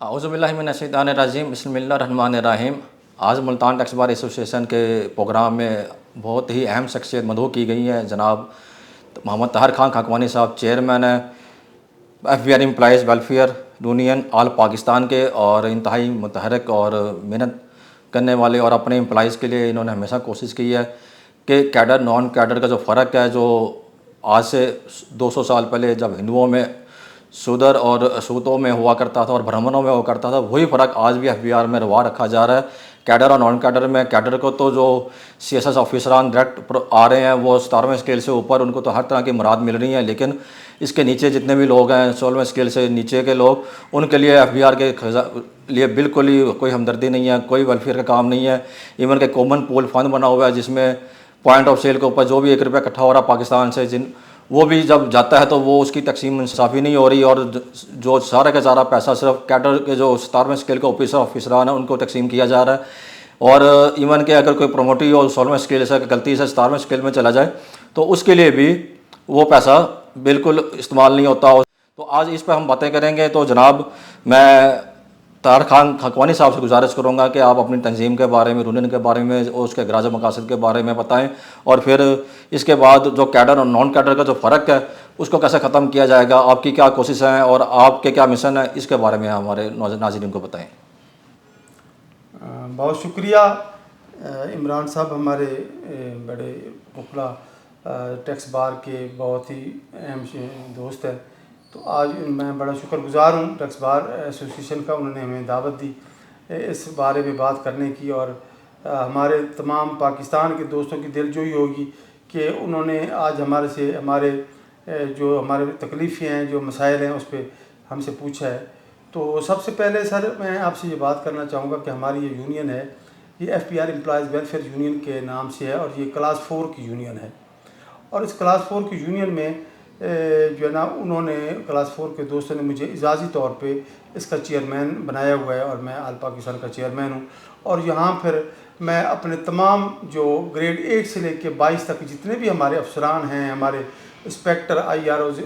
औज़ुबिल्लाहिमिनश्शैतानिर्रजीम बिस्मिल्लाहिर्रहमानिर्रहीम। आज Multan tax bar association के प्रोग्राम में बहुत ही अहम शख्सियत मदऊ की गई है। जनाब मोहम्मद ताहिर खान खाकवानी साहब चेयरमैन है FBR employees welfare union all Pakistan के, और इंतहाई मुतहरक और मेहनत करने वाले, और अपने एम्प्लॉइज़ के लिए इन्होंने हमेशा कोशिश की है कि कैडर नॉन कैडर का जो फ़र्क है, जो आज से 200 साल पहले जब हिंदुओं में शूदर और अछूतों में हुआ करता था और ब्राह्मणों में हुआ करता था, वही फ़र्क आज भी FBR में रवा रखा जा रहा है। कैडर और नॉन कैडर में कैडर को तो जो CSS ऑफिसरान डायरेक्ट आ रहे हैं वो 17वें स्केल से ऊपर, उनको तो हर तरह की मुराद मिल रही है, लेकिन इसके नीचे जितने भी लोग हैं 16वें स्केल से नीचे के लोग, उनके लिए FBR के लिए बिल्कुल ही कोई हमदर्दी नहीं है, कोई वेलफेयर का काम नहीं है। इवन के कॉमन पूल फंड बना हुआ है जिसमें पॉइंट ऑफ सेल के ऊपर जो भी 1 रुपया इकट्ठा हो रहा पाकिस्तान से, वो भी जब जाता है तो वो उसकी तकसीम इंसाफ़ी नहीं हो रही, और जो सारा का सारा पैसा सिर्फ कैडर के जो 17वें स्केल के ऑफिसरान हैं उनको तकसीम किया जा रहा है। और इवन के अगर कोई प्रमोटी हो 16वें स्केल से गलती से 17वें स्केल में चला जाए तो उसके लिए भी वो पैसा बिल्कुल इस्तेमाल नहीं होता। तो आज इस पर हम बातें करेंगे। तो जनाब, मैं ताहिर खान खाकवानी साहब से गुजारिश करूँगा कि आप अपनी तंजीम के बारे में, यूनियन के बारे में और उसके गराज मकासद के बारे में बताएं, और फिर इसके बाद जो कैडर और नॉन कैडर का जो फ़र्क है उसको कैसे ख़त्म किया जाएगा, आपकी क्या कोशिश है और आपके क्या मिशन है, इसके बारे में हमारे नाज़रीन को बताएं। बहुत शुक्रिया इमरान साहब, हमारे बड़े मुखला टैक्स बार के बहुत ही अहम दोस्त हैं। तो आज मैं बड़ा शुक्रगुज़ार हूँ टैक्स बार एसोसिएशन का, उन्होंने हमें दावत दी इस बारे में बात करने की, और हमारे तमाम पाकिस्तान के दोस्तों की दिलजोई होगी कि उन्होंने आज हमारे जो हमारे तकलीफ़ें हैं, जो मसाइल हैं, उस पर हमसे पूछा है। तो सबसे पहले सर मैं आपसे ये बात करना चाहूँगा कि हमारी ये यूनियन है, ये FBR एम्प्लॉइज़ वेलफेयर यूनियन के नाम से है, और ये क्लास 4 की यूनियन है। और इस क्लास 4 की यूनियन में जो है ना, उन्होंने क्लास 4 के दोस्तों ने मुझे इजाज़ी तौर पे इसका चेयरमैन बनाया हुआ है, और मैं ऑल पाकिस्तान का चेयरमैन हूँ। और यहाँ फिर मैं अपने तमाम जो ग्रेड 8 से लेके 22 तक जितने भी हमारे अफसरान हैं, हमारे इंस्पेक्टर, IROs,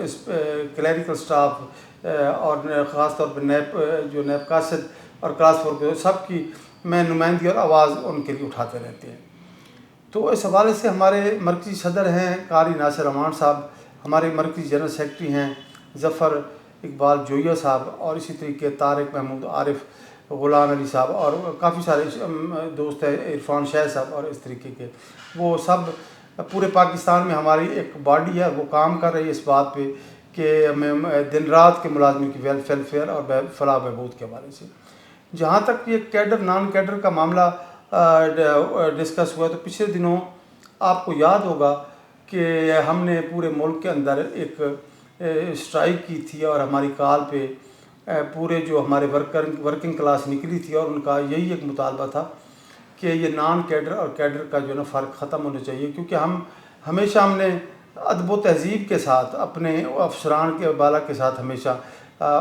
क्लरिकल स्टाफ, और ख़ास तौर पर नैब कासिद और क्लास 4 के सब की मैं नुमाइंदगी और आवाज़ उनके लिए उठाते रहते हैं। तो इस हवाले से हमारे मरकज़ी सदर हैं कारी नासिर अमान साहब, हमारे मरकज़ी जनरल सेक्रेटरी हैं ज़फ़र इकबाल जोइया साहब, और इसी तरीके तारिक महमूद आरिफ, ग़ुलाम अली साहब, और काफ़ी सारे दोस्त हैं, इरफान शाह साहब, और इस तरीके के वो सब पूरे पाकिस्तान में हमारी एक बॉडी है, वो काम कर रही है इस बात पे कि हमें दिन रात के मुलाजमिन की वेलफेयर और फलाह बहबूद के हवाले से। जहाँ तक ये कैडर नॉन कैडर का मामला डिस्कस हुआ, तो पिछले दिनों आपको याद होगा कि हमने पूरे मुल्क के अंदर एक स्ट्राइक की थी, और हमारी कॉल पे पूरे जो हमारे वर्किंग क्लास निकली थी, और उनका यही एक मुतालबा था कि ये नॉन कैडर और कैडर का जो ना फ़र्क ख़त्म होना चाहिए, क्योंकि हमने अदब व तहज़ीब के साथ अपने अफसरान के बाला के साथ हमेशा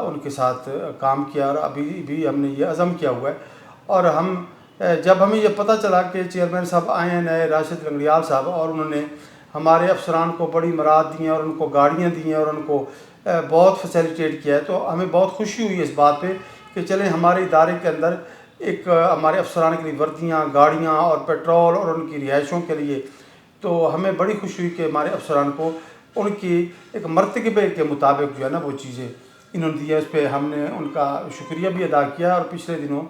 उनके साथ काम किया, और अभी भी हमने ये अज़म किया हुआ है। और जब हमें ये पता चला कि चेयरमैन साहब आए हैं नए राशिद लंगड़ियाल साहब, और उन्होंने हमारे अफसरान को बड़ी मराद दी हैं, और उनको गाड़ियाँ दी हैं, और उनको बहुत फैसिलिटेट किया है, तो हमें बहुत खुशी हुई इस बात पे कि चलें हमारे इदारे के अंदर एक हमारे अफसरान के लिए वर्दियाँ, गाड़ियाँ और पेट्रोल और उनकी रिहाइशों के लिए, तो हमें बड़ी खुशी हुई कि हमारे अफसरान को उनकी एक मर्तबे के मुताबिक जो है ना वो चीज़ें इन्होंने दी है। उस पर हमने उनका शुक्रिया भी अदा किया। और पिछले दिनों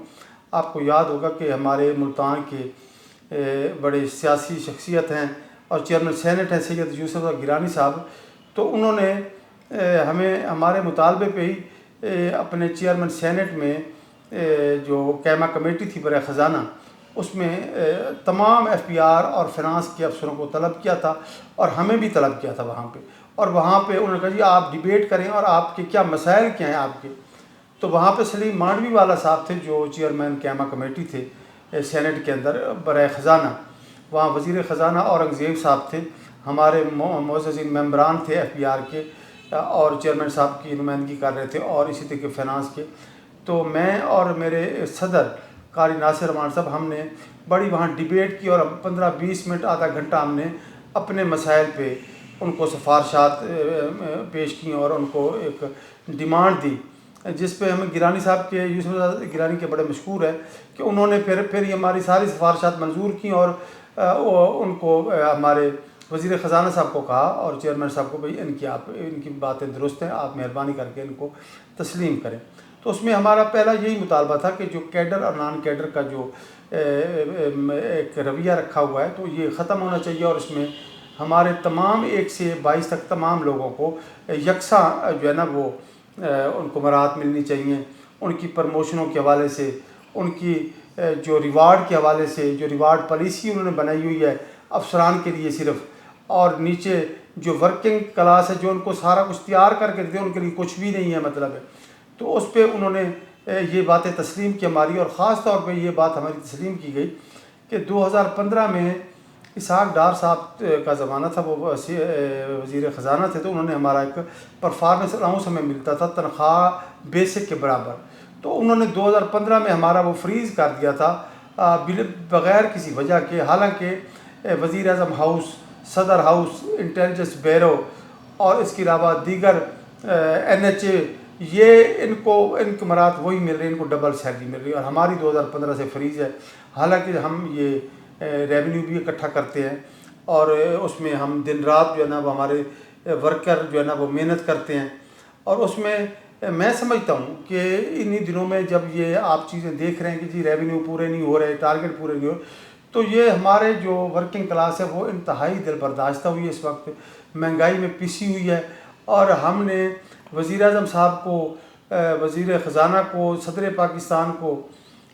आपको याद होगा कि हमारे मुल्तान के बड़े सियासी शख्सियत हैं और चेयरमैन सेनेट हैं सैयद यूसुफ गिलानी साहब, तो उन्होंने हमें हमारे मुतालबे पे ही अपने चेयरमैन सेनेट में जो कैमा कमेटी थी बर ख़जाना, उसमें तमाम FBR और फिनांस के अफसरों को तलब किया था, और हमें भी तलब किया था वहाँ पे। और वहाँ पे उन्होंने कहा जी आप डिबेट करें और आपके क्या मसाइल क्या हैं आपके। तो वहाँ पे सलीम मांडवी वाला साहब थे जो चेयरमैन कैमा कमेटी थे सेनेट के अंदर बर ख़जाना, वहाँ वज़ीर ख़जाना औरंगज़ेब साहब थे, हमारे मोअज़्ज़ज़ीन मेंबरान थे FBR के, और चेयरमैन साहब की नुमाइंदगी कर रहे थे, और इसी तरीके फिनांस के। तो मैं और मेरे सदर कारी नासिर अमान साहब हमने बड़ी वहाँ डिबेट की, और 15-20 मिनट आधा घंटा हमने अपने मसाइल पे उनको सिफारशात पेश की, और उनको एक डिमांड दी जिस पे हमें गिलानी साहब के, यूसुफ गिलानी के बड़े मशहूर है कि उन्होंने फिर ये हमारी सारी सिफारिशात मंजूर की और उनको हमारे वज़ीर ख़जाना साहब को कहा और चेयरमैन साहब को, भाई इनकी बातें दुरुस्त हैं, आप मेहरबानी करके इनको तस्लीम करें। तो उसमें हमारा पहला यही मुतालबा था कि जो कैडर और नॉन कैडर का जो एक रवैया रखा हुआ है तो ये ख़त्म होना चाहिए और इसमें हमारे तमाम 1 से 22 तक तमाम लोगों को यकसा जो है ना वो उनको मराहत मिलनी चाहिए। उनकी प्रमोशनों के हवाले से, उनकी जो रिवार्ड के हवाले से, जो रिवार्ड पॉलिसी उन्होंने बनाई हुई है अफसरान के लिए सिर्फ, और नीचे जो वर्किंग क्लास है जो उनको सारा कुछ तैयार करके देते हैं उनके लिए कुछ भी नहीं है मतलब है। तो उस पर उन्होंने ये बातें तस्लीम की हमारी, और ख़ास तौर पे ये बात हमारी तस्लीम की गई कि 2015 में इसहाक डार साहब का ज़माना था, वो वज़ीर ख़जाना थे, तो उन्होंने हमारा एक परफॉर्मेंस अलाउंस हमें मिलता था तनख्वाह बेसिक के बराबर, तो उन्होंने 2015 में हमारा वो फ्रीज़ कर दिया था बग़ैर किसी वजह के। हालांकि वज़ीर आज़म हाउस, सदर हाउस, इंटेलिजेंस ब्यूरो और इसके अलावा दीगर NHA, ये इनको मराहत वही मिल रही है, इनको डबल सैलरी मिल रही है और हमारी 2015 से फ्रीज़ है। हालांकि हम ये रेवेन्यू भी इकट्ठा करते हैं और उसमें हम दिन रात जो है ना वो हमारे वर्कर जो है ना वो मेहनत करते हैं, और उसमें मैं समझता हूँ कि इन्हीं दिनों में जब ये आप चीज़ें देख रहे हैं कि जी रेवेन्यू पूरे नहीं हो रहे, टारगेट पूरे नहीं हो रहे, तो ये हमारे जो वर्किंग क्लास है वो इंतहाई दिल बर्दाश्त हुई है, इस वक्त महंगाई में पिसी हुई है। और हमने वज़ीर आज़म साहब को, वज़ीर ख़जाना को, सदर पाकिस्तान को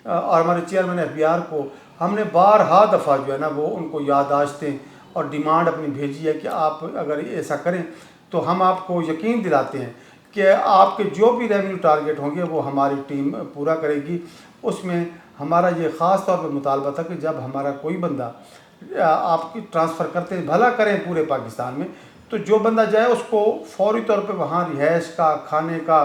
और हमारे चेयरमैन FBR को हमने बारहा दफ़ा जो है ना वो उनको याददाश्तें और डिमांड अपनी भेजी है कि आप अगर ऐसा करें तो हम आपको यकीन दिलाते हैं कि आपके जो भी रेवेन्यू टारगेट होंगे वो हमारी टीम पूरा करेगी। उसमें हमारा ये ख़ास तौर पर मुतालबा था कि जब हमारा कोई बंदा आपकी ट्रांसफ़र करते हैं, भला करें पूरे पाकिस्तान में, तो जो बंदा जाए उसको फौरी तौर पे वहाँ रिहाइश का, खाने का,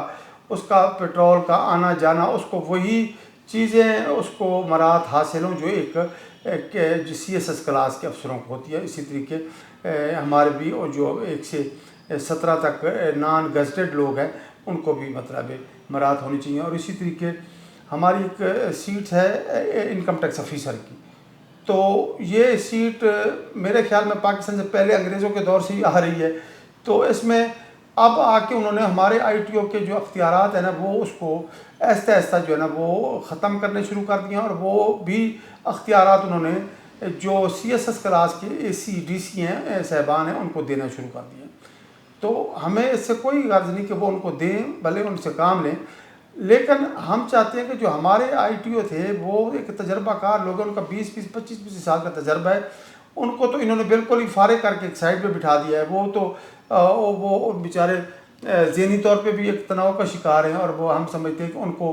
उसका पेट्रोल का आना जाना, उसको वही चीज़ें उसको मराहत हासिल हों जो एक CSS क्लास के अफसरों को होती है। इसी तरीके हमारे भी और जो 1 से 17 तक नॉन गज़टेड लोग हैं उनको भी मतलब मराहत होनी चाहिए। और इसी तरीके हमारी एक सीट है इनकम टैक्स ऑफिसर की, तो ये सीट मेरे ख्याल में पाकिस्तान से पहले अंग्रेज़ों के दौर से ही आ रही है। तो इसमें अब आके उन्होंने हमारे ITO के जो अख्तियारात हैं ना वो उसको आहिस्ता आहिस्ता जो है ना वो ख़त्म करने शुरू कर दिए, और वो भी अख्तियारात उन्होंने जो CSS क्लास के AC DC हैं साहबान हैं उनको देना शुरू कर दिए। तो हमें इससे कोई गर्ज नहीं कि वो उनको दें, भले उनसे काम लें, लेकिन हम चाहते हैं कि जो हमारे ITO थे वो एक तजर्बाकार लोग हैं, उनका 20-20, 25-25 साल का तजर्बा है, उनको तो इन्होंने बिल्कुल ही फारिग करके एक साइड पे बिठा दिया है। वो तो वो बेचारे ज़हनी तौर पे भी एक तनाव का शिकार हैं, और वो हम समझते हैं कि उनको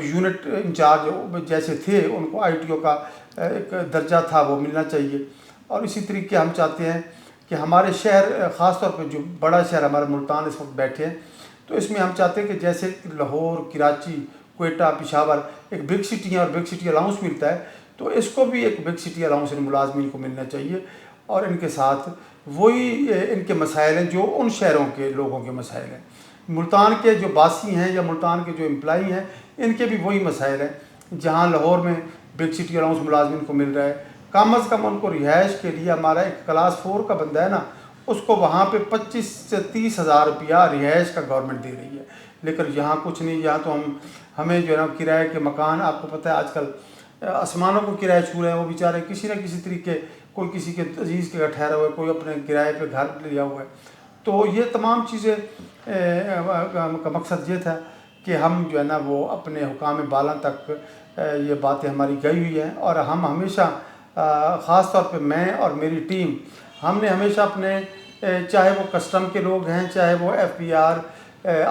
यूनिट इंचार्ज जैसे थे उनको ITO का एक दर्जा था वो मिलना चाहिए। और इसी तरीके हम चाहते हैं कि हमारे शहर, ख़ास तौर पर जो बड़ा शहर हमारा मुल्तान इस वक्त बैठे हैं, तो इसमें हम चाहते हैं कि जैसे लाहौर, कराची, कोयटा, पेशावर एक बिग सिटी है और बिग सिटी अलाउंस मिलता है, तो इसको भी एक बिग सिटी अलाउंस इन मुलाजमीन को मिलना चाहिए। और इनके साथ वही इनके मसाइल हैं जो उन शहरों के लोगों के मसाइल हैं। मुल्तान के जो बासी हैं या मुल्तान के जो एम्प्लाई हैं इनके भी वही मसाइल हैं। जहाँ लाहौर में बिग सिटी अलाउंस मुलाजमीन को मिल रहा है, कम अज़ कम उनको रिहाइश के लिए हमारा एक क्लास 4 का बंदा है ना, उसको वहाँ पे 25 से 30 हज़ार रुपया रिहाइश का गवर्नमेंट दे रही है। लेकिन यहाँ कुछ नहीं, यहाँ तो हमें जो है ना किराए के मकान, आपको पता है आजकल आसमानों को किराए छू रहे हैं, वो बेचारे किसी न किसी तरीके, कोई किसी के अजीज़ के घर ठहरा हुआ है, कोई अपने किराए पे घर लिया हुआ है। तो ये तमाम चीज़ें का मकसद ये था कि हम जो है ना वो अपने हुकाम बाला तक ये बातें हमारी गई हुई हैं, और हम हमेशा ख़ास तौर पे मैं और मेरी टीम, हमने हमेशा अपने चाहे वो कस्टम के लोग हैं, चाहे वो FBR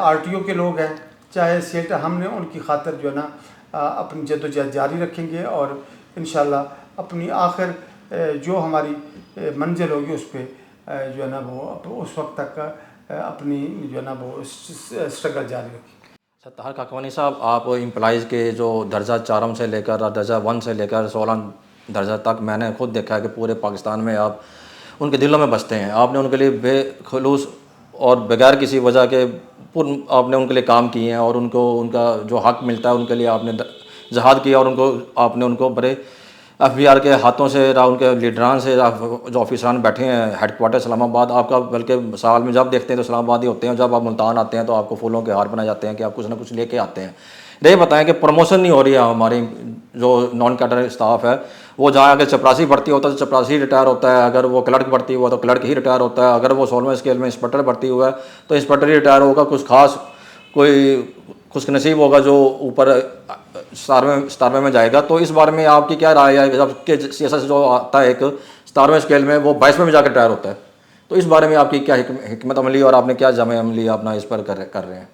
RTO के लोग हैं, चाहे सेट, हमने उनकी खातिर जो है ना अपनी जद्दोजहद जारी रखेंगे, और इंशाल्लाह अपनी आखिर जो हमारी मंजिल होगी उस पर जो है ना वो उस वक्त तक अपनी जो है ना वो स्ट्रगल जारी रखेंगे। सर ताहिर काकवानी साहब, आप एम्प्लॉइज़ के जो दर्जा 4 से लेकर दर्जा 1 से लेकर 16 दर्जा तक मैंने खुद देखा है कि पूरे पाकिस्तान में आप उनके दिलों में बसते हैं। आपने उनके लिए बेखलूस और बगैर किसी वजह के आपने उनके लिए काम किए हैं और उनको उनका जो हक मिलता है उनके लिए आपने जहाद किया और उनको बड़े एफबीआर के हाथों से उनके लीडरान से जो ऑफिसरान बैठे हैं हेडक्वार्टर इस्लामाबाद आपका, बल्कि साल में जब देखते हैं तो इस्लामाबाद ही होते हैं, जब आप मुल्तान आते हैं तो आपको फूलों के हार बनाए जाते हैं कि आप कुछ ना कुछ लेके आते हैं। ये बताएं कि प्रमोशन नहीं हो रही है हमारी जो नॉन कैडर स्टाफ है, वो जहाँ अगर चपरासी भर्ती होता है तो चपरासी रिटायर होता है, अगर वो क्लर्क भर्ती हुआ तो क्लर्क ही रिटायर होता है, अगर वो 16वें स्केल में इंस्पेक्टर भर्ती हुआ है तो इंस्पेक्टर ही रिटायर होगा। कुछ खास कोई खुशनसीब होगा जो ऊपर 17वें में जाएगा। तो इस बारे में आपकी क्या राय है? जबकि CSS जो आता है एक 17वें स्केल में, वो 22वें में जाकर रिटायर होता है, तो इस बारे में आपकी क्या हिकमत अमली और आपने क्या जमे अमली अपना इस पर कर रहे हैं?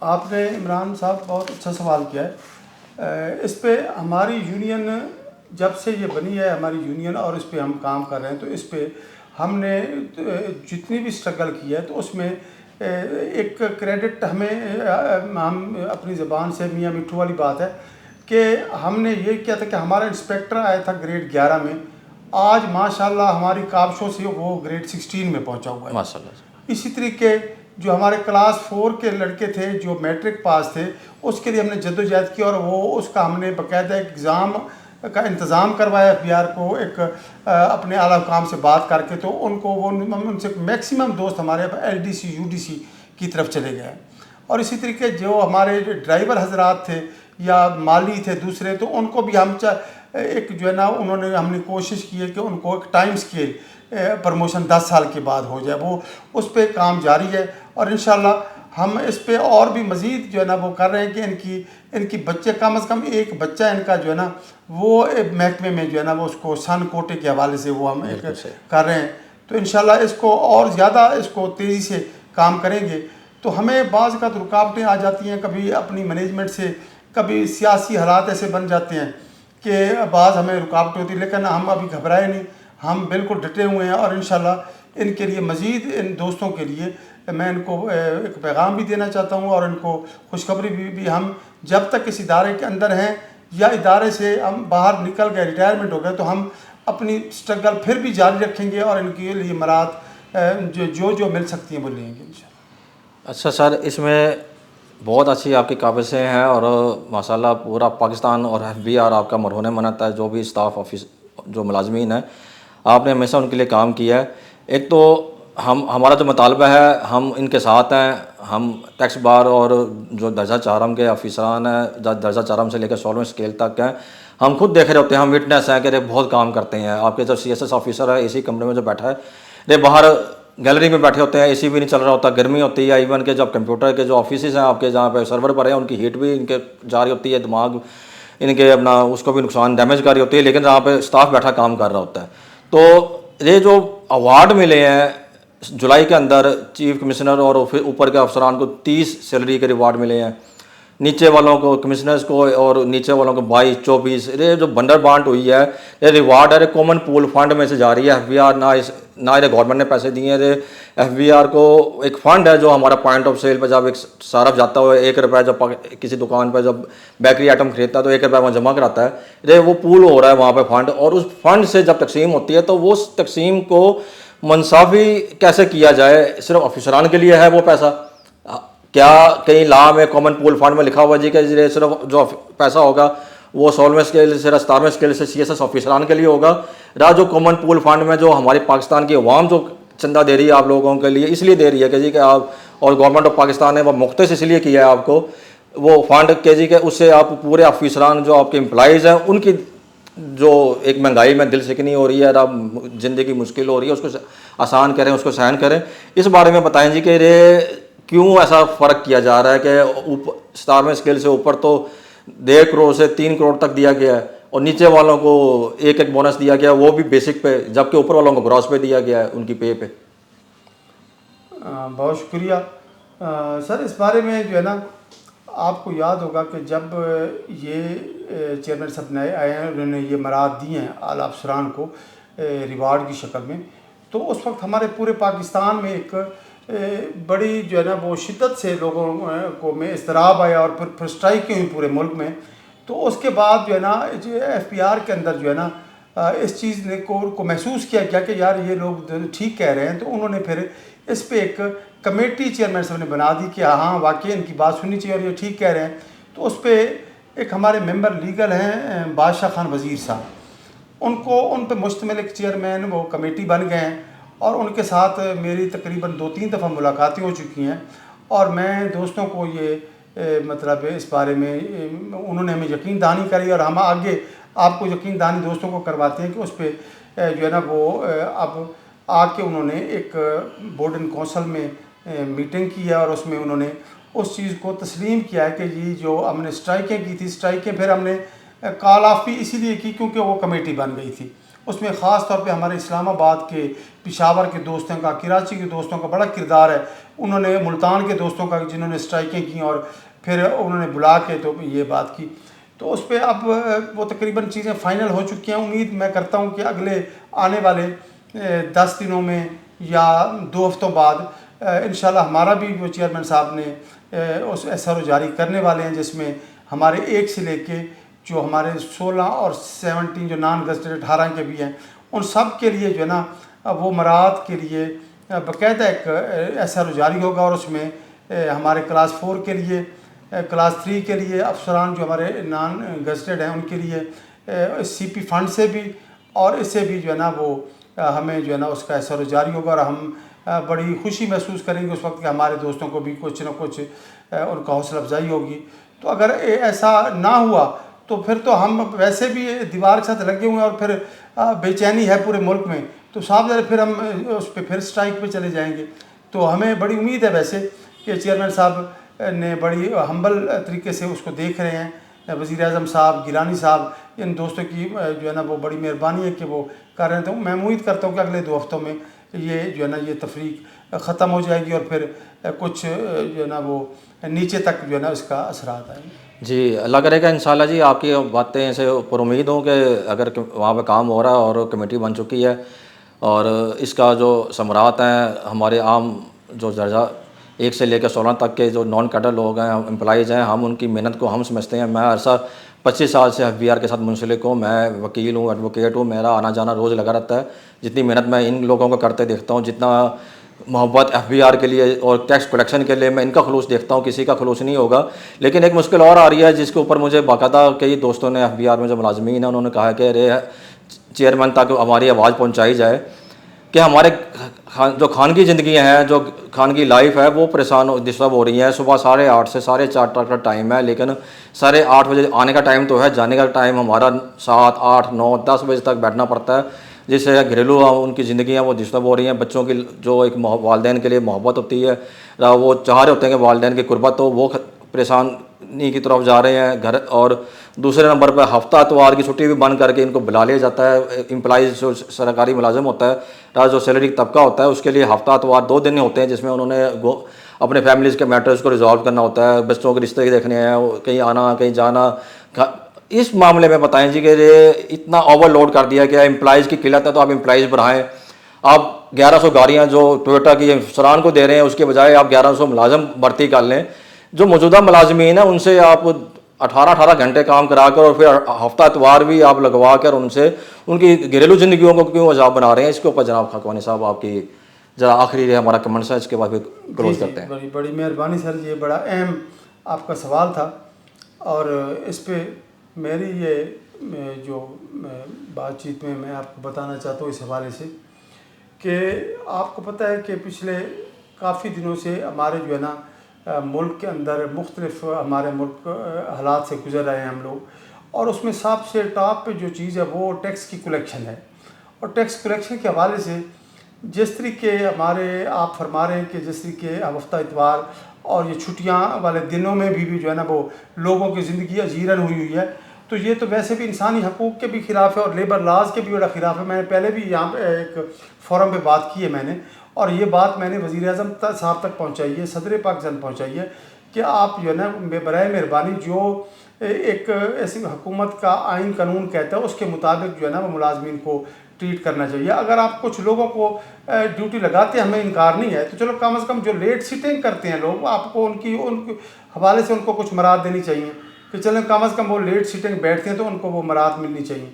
आपने इमरान साहब बहुत अच्छा सवाल किया है। इस पे हमारी यूनियन जब से ये बनी है हमारी यूनियन, और इस पे हम काम कर रहे हैं, तो इस पे हमने जितनी भी स्ट्रगल की है तो उसमें एक क्रेडिट हम अपनी ज़बान से मियाँ मिट्ठू वाली बात है कि हमने ये किया था कि हमारा इंस्पेक्टर आया था ग्रेड 11 में, आज माशाल्लाह हमारी काबशों से वो ग्रेड 16 में पहुंचा हुआ है माशाल्लाह। इसी तरीके जो हमारे क्लास 4 के लड़के थे जो मैट्रिक पास थे, उसके लिए हमने जद्दोजहद की और वो उसका हमने बाकायदा एग्ज़ाम का इंतज़ाम करवाया एफबीआर को एक अपने आला हुकाम से बात करके, तो उनको वो उनसे मैक्सिमम दोस्त हमारे LDC UDC की तरफ चले गए। और इसी तरीके जो हमारे ड्राइवर हजरात थे या माली थे दूसरे, तो उनको भी हम एक जो है ना हमने कोशिश की है कि उनको एक टाइम स्केल प्रमोशन 10 साल के बाद हो जाए, वो उस पर काम जारी है। और इंशाल्लाह हम इस पे और भी मज़ीद जो है ना वो कर रहे हैं कि इनकी बच्चे कम से कम एक बच्चा इनका जो है ना वो महकमे में जो है ना वो उसको सन कोटे के हवाले से वो हम कर रहे हैं। तो इंशाल्लाह इसको और ज़्यादा इसको तेज़ी से काम करेंगे। तो हमें बाज़ का रुकावटें आ जाती हैं, कभी अपनी मैनेजमेंट से, कभी सियासी हालात ऐसे बन जाते हैं कि बाज़ हमें रुकावटें होती, लेकिन हम अभी घबराए नहीं, हम बिल्कुल डटे हुए हैं। और इंशाल्लाह इनके लिए मज़ीद इन दोस्तों के लिए मैं इनको एक पैगाम भी देना चाहता हूँ और इनको खुशखबरी भी हम जब तक इस इदारे के अंदर हैं या इदारे से हम बाहर निकल गए, रिटायरमेंट हो गए, तो हम अपनी स्ट्रगल फिर भी जारी रखेंगे और इनके लिए मराहत जो मिल सकती हैं वो लेंगे इंशाल्लाह। अच्छा सर, इसमें बहुत अच्छी आपकी काबिज़ें हैं और माशाल्लाह पूरा पाकिस्तान और एफबीआर आपका मरहून मनाता है। जो भी स्टाफ ऑफिस जो मुलाजमीन हैं, आपने हमेशा उनके लिए काम किया है। एक तो हमारा जो मुतालबा है, हम इनके साथ हैं। हम टैक्स बार और जो दर्जा 4 के अफसरान हैं, दर्जा 4 से लेकर 16वें स्केल तक हैं, हम खुद देख रहे होते हैं, हम विटनेस हैं कि बहुत काम करते हैं। आपके जो CSS ऑफिसर है इसी कमरे में जो बैठा है, ये बाहर गैलरी में बैठे होते हैं, AC भी नहीं चल रहा होता, गर्मी होती है। इवन के जब कंप्यूटर के जो ऑफिस हैं आपके जहाँ पे सर्वर पर हैं, उनकी हीट भी इनके जारी होती है, दिमाग इनके अपना उसको भी नुकसान डैमेज कर रही होती है, लेकिन जहाँ पे स्टाफ बैठा काम कर रहा होता है। तो ये जो अवार्ड मिले हैं जुलाई के अंदर, चीफ कमिश्नर और ऊपर के अफसरान को 30 सैलरी के रिवार्ड मिले हैं, नीचे वालों को कमिश्नर्स को और नीचे वालों को 22-24। ये जो बंडर बांट हुई है, ये रिवार्ड है, कॉमन पूल फंड में से जा रही है। एफबीआर ना ये गवर्नमेंट ने पैसे दिए हैं। एफबीआर को एक फ़ंड है जो हमारा पॉइंट ऑफ सेल पर जब एक सारफ जाता है, 1 रुपया जब किसी दुकान पर जब बेकरी आइटम खरीदता है तो 1 रुपया वहाँ जमा कराता है, ये वो पूल हो रहा है वहाँ पर फंड। और उस फंड से जब तकसीम होती है तो वो उस तकसीम को मुंसाफी कैसे किया जाए, सिर्फ अफसरान के लिए है वो पैसा? क्या कहीं लॉ में कॉमन पूल फंड में लिखा हुआ जी कि सिर्फ जो पैसा होगा वो 16वें स्केल से 17वें स्केल से CSS ऑफिसरान के लिए होगा? जो कॉमन पूल फंड में जो हमारे पाकिस्तान की अवाम जो चंदा दे रही है आप लोगों के लिए, इसलिए दे रही है कि जी कि आप, और गवर्नमेंट ऑफ पाकिस्तान ने वो मुख्तस इसलिए किया है आपको वो फंड के जी के उससे आप पूरे ऑफिसरान जो आपके एम्प्लॉइज़ हैं उनकी जो एक महंगाई में दिल सिकनी हो रही है, अब ज़िंदगी मुश्किल हो रही है, उसको आसान करें, उसको सहन करें। इस बारे में बताएं जी कि ये क्यों ऐसा फ़र्क किया जा रहा है कि 17वें स्केल से ऊपर तो 1.5 करोड़ से 3 करोड़ तक दिया गया है और नीचे वालों को एक बोनस दिया गया, वो भी बेसिक पे, जबकि ऊपर वालों को ग्रॉस पे दिया गया है उनकी पे पे। बहुत शुक्रिया सर। इस बारे में जो है ना आपको याद होगा कि जब ये चेयरमैन साहब नए आए हैं, उन्होंने ये मराहत दी हैं आला अफसरान को रिवार्ड की शक्ल में, तो उस वक्त हमारे पूरे पाकिस्तान में एक बड़ी जो है ना वो शिद्दत से लोगों को में इज़्तिराब आया और फिर स्ट्राइक हुई पूरे मुल्क में। तो उसके बाद जो है ना FPR के अंदर जो है ना इस चीज़ ने को महसूस किया गया कि यार ये लोग ठीक कह रहे हैं, तो उन्होंने फिर इस पे एक कमेटी चेयरमैन साहब ने बना दी कि हाँ वाकई इनकी बात सुननी चाहिए और ये ठीक कह रहे हैं। तो उस पर एक हमारे मेंबर लीगल हैं बादशाह खान वज़ीर साहब, उन पर मुश्तमिल एक चेयरमैन वो कमेटी बन गए हैं और उनके साथ मेरी तकरीबन 2-3 दफ़ा मुलाकातें हो चुकी हैं। और मैं दोस्तों को ये मतलब इस बारे में उन्होंने हमें यकीन दहानी करी और हम आगे आपको यकीन दहानी दोस्तों को करवाते हैं कि उस पर जो है ना वो अब आके उन्होंने एक बोर्ड एंड कौंसल में मीटिंग की है और उसमें उन्होंने उस चीज़ को तस्लीम किया है कि ये जो हमने स्ट्राइकें की थी, स्ट्राइकें फिर हमने कॉल ऑफ भी इसीलिए की क्योंकि वो कमेटी बन गई थी। उसमें ख़ास तौर पे हमारे इस्लामाबाद के, पेशावर के दोस्तों का, कराची के दोस्तों का बड़ा किरदार है। उन्होंने मुल्तान के दोस्तों का जिन्होंने स्ट्राइकें की और फिर उन्होंने बुला के तो ये बात की। तो उस पर अब वो तकरीबन चीज़ें फ़ाइनल हो चुकी हैं। उम्मीद मैं करता हूँ कि अगले आने वाले 10 दिनों में या 2 हफ्तों बाद इंशाल्लाह हमारा भी वो चेयरमैन साहब ने उस SRO जारी करने वाले हैं, जिसमें हमारे 1 से लेके जो हमारे 16 और 17 जो नॉन गज़टेड 18 के भी हैं, उन सब के लिए जो है ना वो मराहत के लिए बाकायदा एक SRO जारी होगा। और उसमें हमारे क्लास 4 के लिए, क्लास 3 के लिए अफसरान जो हमारे नॉन गज़टेड हैं उनके लिए CP फंड से भी और इससे भी जो है ना वो हमें जो है ना उसका SRO जारी होगा। और हम बड़ी खुशी महसूस करेंगे उस वक्त कि हमारे दोस्तों को भी कुछ ना कुछ उनका हौसला अफजाई होगी। तो अगर ऐसा ना हुआ तो फिर तो हम वैसे भी दीवार के साथ लगे हुए हैं और फिर बेचैनी है पूरे मुल्क में, तो साफ ज़रा फिर हम उस पर फिर स्ट्राइक पे चले जाएंगे। तो हमें बड़ी उम्मीद है वैसे कि चेयरमैन साहब ने बड़ी हम्बल तरीके से उसको देख रहे हैं। वज़ीर आज़म साहब, गिलानी साहब, इन दोस्तों की जो है ना वो बड़ी मेहरबानी है कि वो कर रहे हैं। तो मैं उम्मीद करता हूँ कि अगले 2 हफ्तों में ये जो है ना ये तफरीक ख़त्म हो जाएगी और फिर कुछ जो है ना वो नीचे तक जो है ना इसका असरात आएंगे। जी, अल्लाह करेगा इंशाल्लाह जी। आपकी बातें ऐसे पर उम्मीद हो कि अगर वहाँ पे काम हो रहा है और कमेटी बन चुकी है और इसका जो समरात हैं हमारे आम जो दर्जा 1 से लेकर 16 तक के जो नॉन कैडर लोग हैं, एम्प्लॉइज़ हैं, हम उनकी मेहनत को हम समझते हैं। मैं अरसा 25 साल से FBR के साथ मुंसलिक हूँ। मैं वकील हूँ, एडवोकेट हूँ, मेरा आना जाना रोज़ लगा रहता है। जितनी मेहनत मैं इन लोगों को करते देखता हूँ, जितना मोहब्बत FBR के लिए और टैक्स कलेक्शन के लिए मैं इनका खलूस देखता हूँ, किसी का खलूस नहीं होगा। लेकिन एक मुश्किल और आ रही है जिसके ऊपर मुझे बाकायदा कई दोस्तों ने FBR में जो मुलाजमीन हैं उन्होंने कहा कि अरे चेयरमैन तक हमारी आवाज़ पहुँचाई जाए कि हमारे जो खानगी ज़िंदगी हैं, जो खानगी लाइफ है वो परेशान डिस्टर्ब हो रही है। सुबह 8:30 से 4:30 तक का टाइम है, लेकिन 8:30 बजे आने का टाइम तो है, जाने का टाइम हमारा 7, 8, 9, 10 बजे तक बैठना पड़ता है, जिससे घरेलू उनकी ज़िंदगी वो डिस्टर्ब हो रही हैं। बच्चों की जो एक वालदैन के लिए मोहब्बत होती है, वो चाह रहे होते हैं कि वालदैन की कुर्बत हो, वो परेशानी की तरफ जा रहे हैं घर। और दूसरे नंबर पर हफ्ता इतवार की छुट्टी भी बंद करके इनको बुला लिया जाता है। एम्प्लॉइज़ जो सरकारी मुलाजिम होता है, जो सैलरी तबका होता है, उसके लिए हफ्ता इतवार 2 दिन होते हैं जिसमें उन्होंने अपने फैमिलीज़ के मैटर्स को रिजॉल्व करना होता है, बच्चों के रिश्ते देखने हैं, कहीं आना कहीं जाना। इस मामले में बताएं जी कि ये इतना ओवरलोड कर दिया गया, एम्प्लॉइज़ की किल्लत है तो आप एम्प्लॉइज़ बढ़ाएं। आप 1100 गाड़ियाँ जो टोयोटा की अफसरान को दे रहे हैं उसके बजाय आप 1100 मुलाजम भर्ती कर लें। जो मौजूदा मुलाजमीन है उनसे आप 18-18 घंटे काम करा कर और फिर हफ्ता इतवार भी आप लगवा कर उनसे उनकी घरेलू ज़िंदगियों को क्यों अजाब बना रहे हैं। इसके ऊपर जनाब खाकवानी साहब आपकी ज़रा आखिरी हमारा कमेंट्स है, इसके बाद फिर क्लोज करते हैं। बड़ी बड़ी मेहरबानी सर, ये बड़ा अहम आपका सवाल था और इस पे मेरी ये जो बातचीत में मैं आपको बताना चाहता हूँ इस हवाले से कि आपको पता है कि पिछले काफ़ी दिनों से हमारे जो है ना मुल्क के अंदर मुख्तलिफ हमारे मुल्क हालात से गुजर रहे हैं हम लोग, और उसमें सबसे टॉप पे जो चीज़ है वो टैक्स की कलेक्शन है। और टैक्स कलेक्शन के हवाले से जिस तरीके हमारे आप फरमा रहे हैं कि जिस तरीके हफ्ता इतवार और ये छुट्टियां वाले दिनों में भी जो है ना वो लोगों की ज़िंदगी अजीरन हुई है, तो ये तो वैसे भी इंसानी हकूक़ के भी ख़िलाफ़ है और लेबर लॉज के भी बड़ा ख़िलाफ़ है। मैंने पहले भी यहाँ पे एक फ़ोरम पे बात की है मैंने, और ये बात मैंने वज़ीर आज़म साहब तक पहुँचाई है, सदर पाकिस्तान पहुँचाई है कि आप जो है ना बराए मेहरबानी जो एक ऐसी हुकूमत का आइन कानून कहता है उसके मुताबिक जो है ना वो मुलाजमीन को ट्रीट करना चाहिए। अगर आप कुछ लोगों को ड्यूटी लगाते हैं, हमें इनकार नहीं है, तो चलो कम से कम जो लेट सीटिंग करते हैं लोग, आपको उनके हवाले से उनको कुछ मराहत देनी चाहिए कि चलें कम से कम वो लेट सीटिंग बैठते हैं तो उनको वो मराहत मिलनी चाहिए।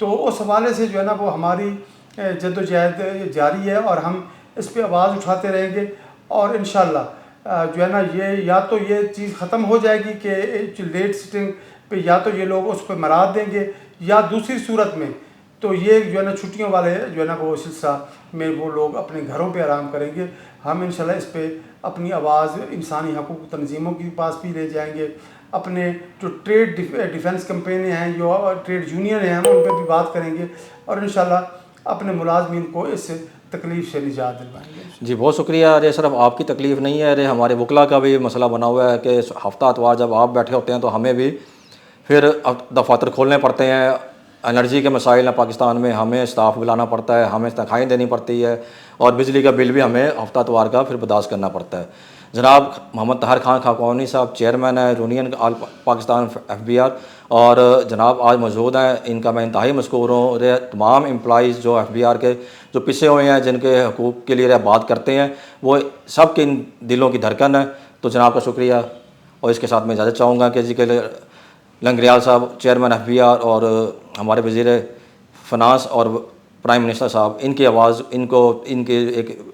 तो उस हवाले से जो है ना वो हमारी जद्दोजहद जारी है और हम इस पे आवाज़ उठाते रहेंगे। और इंशाअल्लाह जो है ना या तो ये चीज़ ख़त्म हो जाएगी कि लेट सिटिंग पे या तो ये लोग उस पर मराद देंगे, या दूसरी सूरत में तो ये जो है ना छुट्टियों वाले जो है ना वो सिलसिला में वो लोग अपने घरों पे आराम करेंगे। हम इंशाल्लाह इस पे अपनी आवाज़ इंसानी हकूक़ तंजीमों के पास भी ले जाएंगे, अपने जो ट्रेड डिफेंस कंपनी हैं, जो ट्रेड यूनियन हैं, हम उन पर भी बात करेंगे और इंशाल्लाह अपने मुलाजमीन को इस तकलीफ़ से निजात दिलवाएंगे। जी बहुत शुक्रिया। अरे सिर्फ आपकी तकलीफ़ नहीं है, अरे हमारे वकला का भी मसला बना हुआ है कि हफ्ता इतवार जब आप बैठे होते हैं तो हमें भी फिर दफातर खोलने पड़ते हैं। एनर्जी के मसाइल हैं पाकिस्तान में, हमें स्टाफ बुलाना पड़ता है, हमें तनख्वाहें देनी पड़ती है और बिजली का बिल भी हमें हफ्ता इतवार का फिर बर्दाश्त करना पड़ता है। जनाब मोहम्मद ताहिर खान खाकवानी साहब चेयरमैन है यूनियन ऑल पाकिस्तान FBR, और जनाब आज मौजूद हैं, इनका मैं इंतहाई मशकूर हूँ। और तमाम एम्प्लॉइज़ जो FBR के जो पिछे हुए हैं, जिनके हकूक़ के लिए बात करते हैं, वो सब के दिलों की धड़कन है। तो जनाब का शुक्रिया। और इसके साथ मैं इजाज़त चाहूँगा कि जी के लंगरियाल साहब चेयरमैन FBR और हमारे वज़ीर फ़िनांस और प्राइम मिनिस्टर साहब, इनकी आवाज़ इनके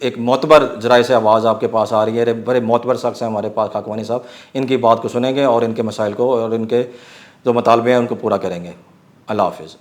एक मोतबर जराए से आवाज़ आपके पास आ रही है। बड़े मोतबर शख्स हैं हमारे पास खाकवानी साहब, इनकी बात को सुनेंगे और इनके मसाइल को और इनके जो मुतालबे हैं उनको पूरा करेंगे। अल्लाह हाफ़िज़।